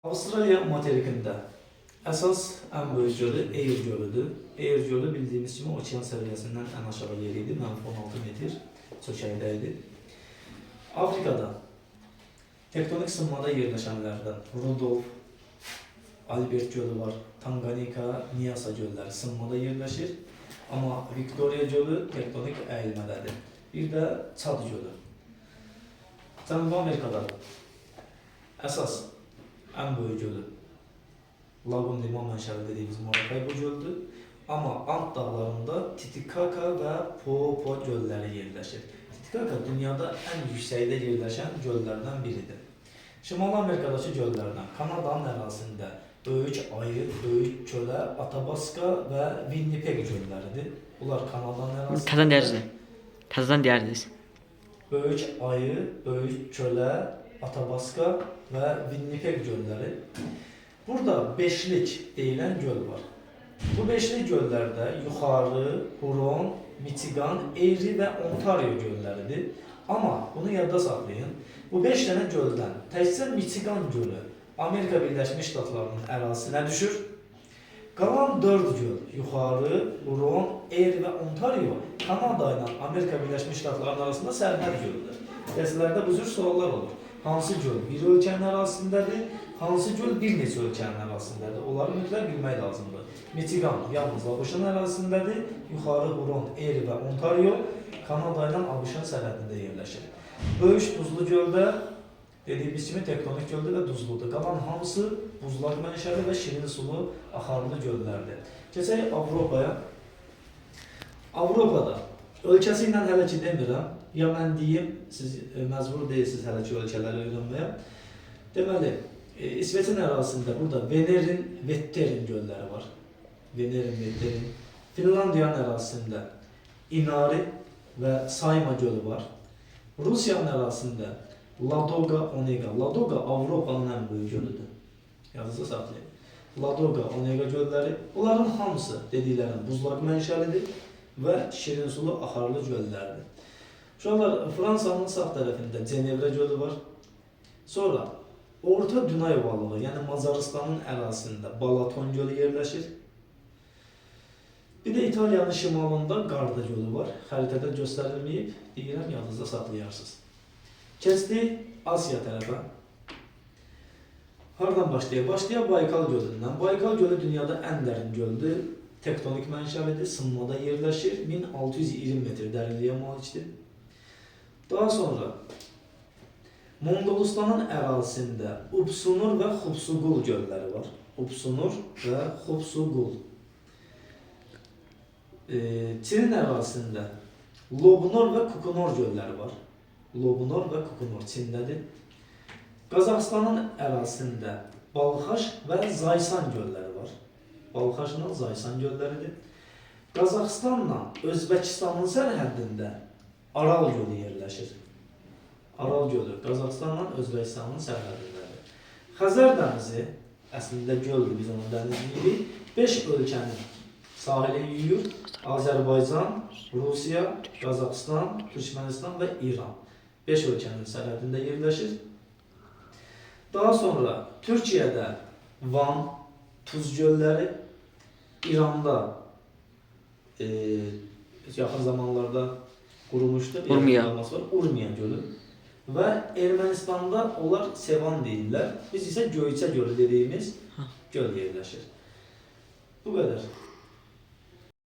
Avustralya materikində əsas ən böyük gölü Eyr gölüdür. Eyr gölü bildiyimiz kimi okean səviyyəsindən ən aşağı yeri idi, -16 metr çökəkdə idi. Afrikada tektonik sınmada yerləşənlərdən Rudolf, Albert gölü var, Tanganyika, Nyasa gölləri sınmada yerləşir. Amma Victoria gölü tektonik əyilmədədir. Bir də Çad gölü. Cənubi Amerikada əsas ən böyük gölü Lagun Liman mənşəli dediyimiz Maracaibo gölüdür. Amma Ant dağlarında Titicaca və Poopó gölləri yerləşir. Titicaca dünyada ən yüksəkdə yerləşən göllərdən biridir. Şimali Amerikadakı göllərdən Kanadanın ərazisində Böyük Ayı, Böyük Kölə, Athabasca və Winnipeg gölləridir. Bunlar Kanadanın ərazisində. Təzədən deyərdiniz. Böyük Ayı, Böyük Kölə, Athabasca və Winnipeg gölləri. Burada beşlik deyilən göl var. Bu beşlik göllərdə yuxarı, Huron, Michigan, Erie və Ontario gölləridir. Amma bunu yadda saxlayın. Bu 5 dənə göldən təkcə Michigan gölü Amerika Birləşmiş Ştatlarının ərazisinə düşür. Qalan 4 göl, yuxarı, Huron, Erie və Ontario Kanada ilə Amerika Birləşmiş Ştatlarının arasında sərhəd gölüdür. Dərslərdə bu cür suallar olur. Hansı göl bir ölkənin ərazisindədir, hansı göl bir neçə ölkənin ərazisindədir? Onları mütləq bilmək lazımdır. Michigan yalnız ABŞ-ın ərazisindədir, yuxarı Huron, Erie və Ontario Kanada ilə ABŞ-ın sərhədində yerləşir. Böyük Duzlu göldə dediyimiz kimi tektonik göldür və duzludur. Qalan hamısı buzlaq mənşəli və şirin sulu axarlı göllərdir. Keçək Avropaya. Avropada ölkəsi ilə hələ ki demirəm. Ya mən deyim, siz məcbur deyilsiniz hələ ki ölkələri öyrənməyə. Deməli, İsveçin ərazisində burada Venerin, Vetterin gölləri var. Venerin, Vetterin. Finlandiyanın ərazisində Inari və Sayma gölü var. Rusiyanın ərazisində Ladoga, Onega. Ladoga Avropanın ən böyük gölüdür. Yadınızda saxlayın. Ladoga, Onega gölləri. Bunların hamısı dediklərim buzlaq mənşəlidir və şirin sulu axarlı göllərdir. Uşaqlar, Fransanın sağ tərəfində Cenevre gölü var. Sonra Orta Dunay ovalığı, yəni Macaristanın ərazisində Balaton gölü yerləşir. Bir də İtaliyanın şimalında Qarda gölü var. Xəritədə göstərilməyib, deyirəm, yadınızda saxlayarsınız. Keçdik Asiya tərəfə. Hardan başlayaq? Başlayaq Baykal gölündən. Baykal gölü dünyada ən dərin göldür. Tektonik mənşəlidir, sınmada yerləşir. 1620 metr dərinliyə malikdir. Daha sonra Monqolistanın ərazisində Upsunur və Xubsugul gölləri var. Upsunur və Xubsugul. Çinin ərazisində Lobnor və Kukunor gölləri var. Lobnor və Kukunor Çindədir. Qazaxıstanın ərazisində Balxaş və Zaysan gölləri var. Balxaşla Zaysan gölləridir. Qazaxıstanla Özbəkistanın sərhəddində Aral gölü yerləşir. Aral gölü Qazaxıstanla Özbəkistanın sərhəddindədir. Xəzər dənizi əslində göldür, biz onun dənizliyirik. 5 ölkənin sahili yuyur. Azərbaycan, Rusiya, Qazaxıstan, Türkmənistan və İran. 5 ölkənin sərhəddində yerləşir. Daha sonra Türkiyədə Van, Tuz gölləri, İranda yaxın zamanlarda qurumuşdur. Urmiya gölü. Və Ermənistanda onlar Sevan deyirlər. Biz isə Göyçə gölü dediyimiz göl yerləşir. Bu qədər.